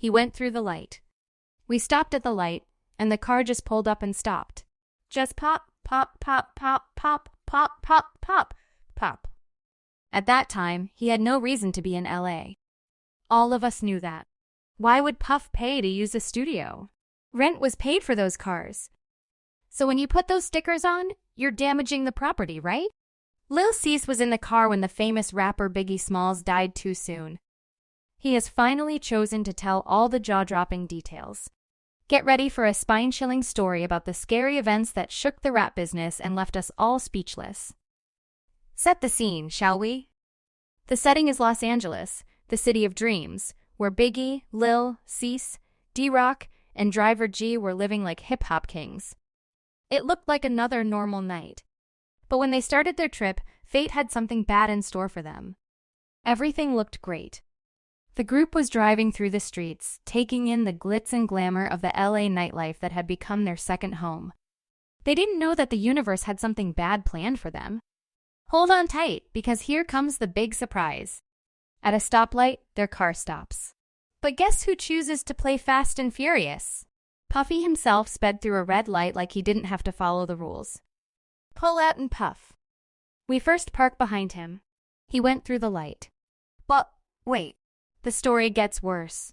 He went through the light. We stopped at the light, and the car just pulled up and stopped. Just pop, pop, pop, pop, pop, pop, pop, pop, pop. At that time, he had no reason to be in LA. All of us knew that. Why would Puff pay to use a studio? Rent was paid for those cars. So when you put those stickers on, you're damaging the property, right? Lil Cease was in the car when the famous rapper Biggie Smalls died too soon. He has finally chosen to tell all the jaw-dropping details. Get ready for a spine-chilling story about the scary events that shook the rap business and left us all speechless. Set the scene, shall we? The setting is Los Angeles, the city of dreams, where Biggie, Lil Cease, D-Rock, and Driver G were living like hip-hop kings. It looked like another normal night. But when they started their trip, fate had something bad in store for them. Everything looked great. The group was driving through the streets, taking in the glitz and glamour of the LA nightlife that had become their second home. They didn't know that the universe had something bad planned for them. Hold on tight, because here comes the big surprise. At a stoplight, their car stops. But guess who chooses to play Fast and Furious? Puffy himself sped through a red light like he didn't have to follow the rules. Pull out and Puff. We first parked behind him. He went through the light. But, wait. The story gets worse.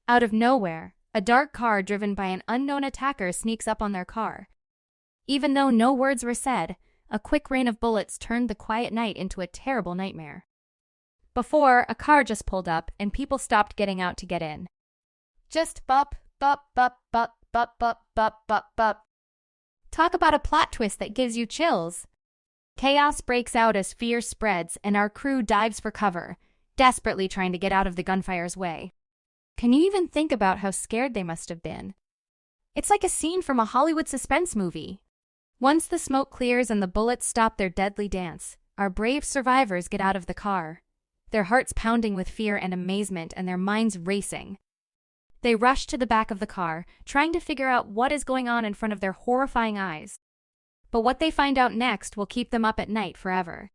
Out of nowhere, a dark car driven by an unknown attacker sneaks up on their car. Even though no words were said, a quick rain of bullets turned the quiet night into a terrible nightmare. Before, a car just pulled up and people stopped getting out to get in. Just bop, bop, bop, bop, bop, bop, bop, bop, bop. Talk about a plot twist that gives you chills. Chaos breaks out as fear spreads and our crew dives for cover, desperately trying to get out of the gunfire's way. Can you even think about how scared they must have been? It's like a scene from a Hollywood suspense movie. Once the smoke clears and the bullets stop their deadly dance, our brave survivors get out of the car, their hearts pounding with fear and amazement and their minds racing. They rush to the back of the car, trying to figure out what is going on in front of their horrifying eyes. But what they find out next will keep them up at night forever.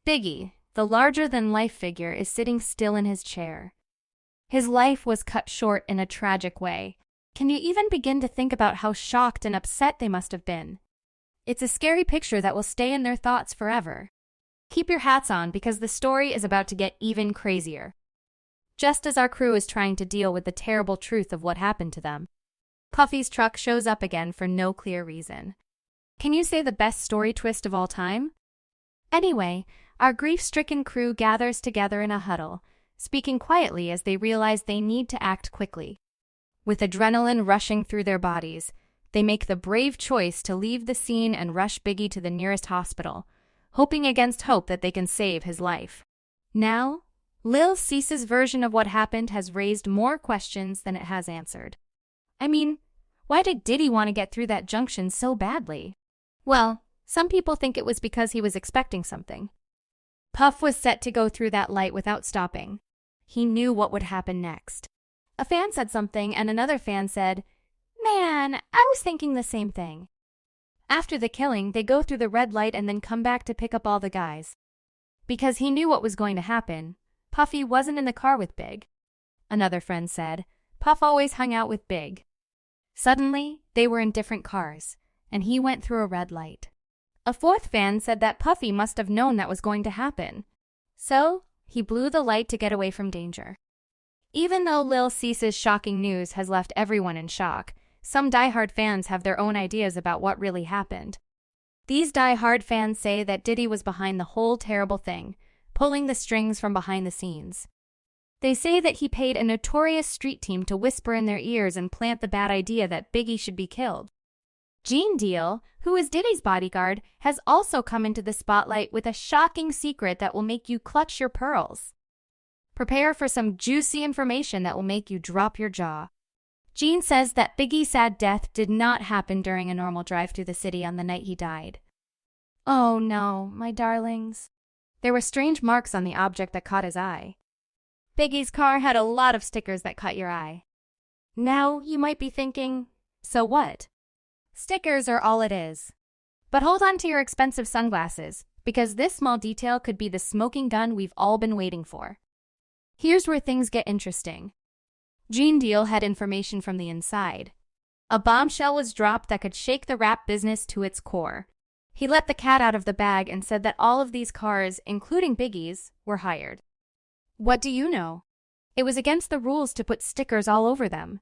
Biggie, the larger-than-life figure, is sitting still in his chair. His life was cut short in a tragic way. Can you even begin to think about how shocked and upset they must have been? It's a scary picture that will stay in their thoughts forever. Keep your hats on because the story is about to get even crazier. Just as our crew is trying to deal with the terrible truth of what happened to them, Puffy's truck shows up again for no clear reason. Can you say the best story twist of all time? Anyway, our grief-stricken crew gathers together in a huddle, speaking quietly as they realize they need to act quickly. With adrenaline rushing through their bodies, they make the brave choice to leave the scene and rush Biggie to the nearest hospital, hoping against hope that they can save his life. Now, Lil Cease's version of what happened has raised more questions than it has answered. I mean, why did Diddy want to get through that junction so badly? Well, some people think it was because he was expecting something. Puff was set to go through that light without stopping. He knew what would happen next. A fan said something and another fan said, "Man, I was thinking the same thing." After the killing, they go through the red light and then come back to pick up all the guys. Because he knew what was going to happen, Puffy wasn't in the car with Big. Another friend said, Puff always hung out with Big. Suddenly, they were in different cars, and he went through a red light. A fourth fan said that Puffy must have known that was going to happen. So, he blew the light to get away from danger. Even though Lil Cease's shocking news has left everyone in shock, some diehard fans have their own ideas about what really happened. These diehard fans say that Diddy was behind the whole terrible thing, pulling the strings from behind the scenes. They say that he paid a notorious street team to whisper in their ears and plant the bad idea that Biggie should be killed. Gene Deal, who is Diddy's bodyguard, has also come into the spotlight with a shocking secret that will make you clutch your pearls. Prepare for some juicy information that will make you drop your jaw. Gene says that Biggie's sad death did not happen during a normal drive through the city on the night he died. Oh no, my darlings. There were strange marks on the object that caught his eye. Biggie's car had a lot of stickers that caught your eye. Now you might be thinking, so what? Stickers are all it is. But hold on to your expensive sunglasses, because this small detail could be the smoking gun we've all been waiting for. Here's where things get interesting. Gene Deal had information from the inside. A bombshell was dropped that could shake the rap business to its core. He let the cat out of the bag and said that all of these cars, including Biggie's, were hired. What do you know? It was against the rules to put stickers all over them.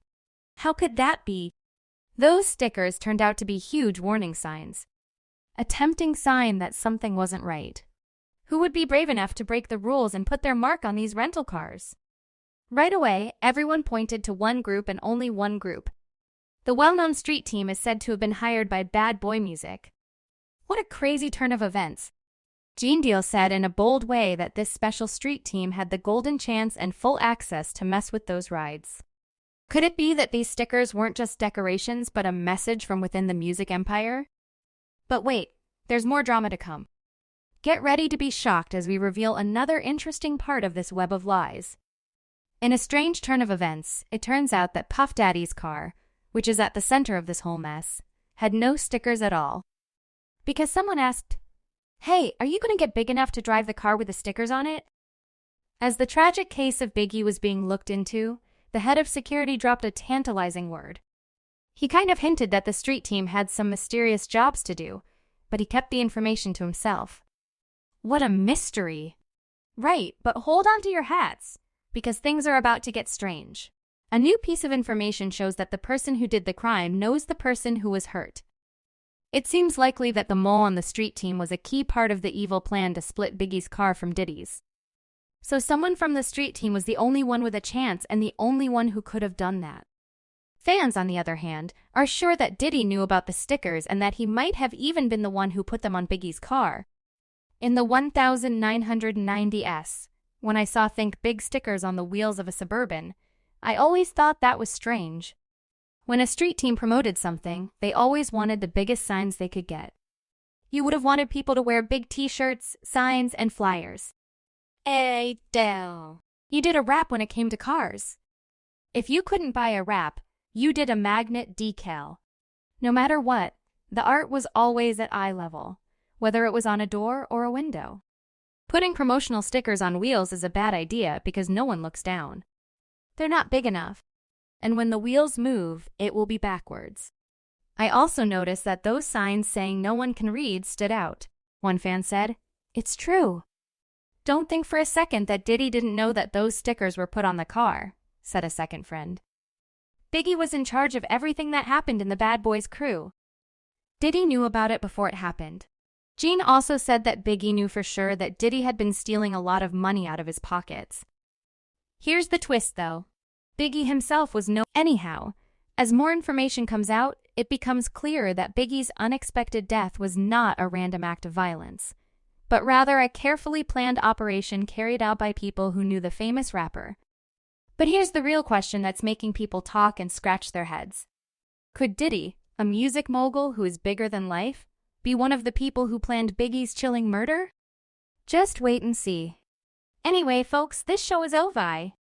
How could that be? Those stickers turned out to be huge warning signs. A tempting sign that something wasn't right. Who would be brave enough to break the rules and put their mark on these rental cars? Right away, everyone pointed to one group and only one group. The well-known street team is said to have been hired by Bad Boy Music. What a crazy turn of events. Gene Deal said in a bold way that this special street team had the golden chance and full access to mess with those rides. Could it be that these stickers weren't just decorations but a message from within the music empire? But wait, there's more drama to come. Get ready to be shocked as we reveal another interesting part of this web of lies. In a strange turn of events, it turns out that Puff Daddy's car, which is at the center of this whole mess, had no stickers at all. Because someone asked, "Hey, are you going to get big enough to drive the car with the stickers on it?" As the tragic case of Biggie was being looked into, the head of security dropped a tantalizing word. He kind of hinted that the street team had some mysterious jobs to do, but he kept the information to himself. What a mystery! Right, but hold on to your hats, because things are about to get strange. A new piece of information shows that the person who did the crime knows the person who was hurt. It seems likely that the mole on the street team was a key part of the evil plan to split Biggie's car from Diddy's. So someone from the street team was the only one with a chance and the only one who could have done that. Fans, on the other hand, are sure that Diddy knew about the stickers and that he might have even been the one who put them on Biggie's car. In the 1990s, when I saw "Think Big" stickers on the wheels of a Suburban, I always thought that was strange. When a street team promoted something, they always wanted the biggest signs they could get. You would have wanted people to wear big t-shirts, signs, and flyers. Hey, Dell. You did a rap when it came to cars. If you couldn't buy a wrap, you did a magnet decal. No matter what, the art was always at eye level, whether it was on a door or a window. Putting promotional stickers on wheels is a bad idea because no one looks down. They're not big enough, and when the wheels move, it will be backwards. I also noticed that those signs saying "no one can read" stood out. One fan said, "It's true." "Don't think for a second that Diddy didn't know that those stickers were put on the car," said a second friend. Biggie was in charge of everything that happened in the Bad Boys crew. Diddy knew about it before it happened. Gene also said that Biggie knew for sure that Diddy had been stealing a lot of money out of his pockets. Here's the twist, though. Biggie himself was anyhow. As more information comes out, it becomes clearer that Biggie's unexpected death was not a random act of violence, but rather a carefully planned operation carried out by people who knew the famous rapper. But here's the real question that's making people talk and scratch their heads. Could Diddy, a music mogul who is bigger than life, be one of the people who planned Biggie's chilling murder? Just wait and see. Anyway, folks, this show is over.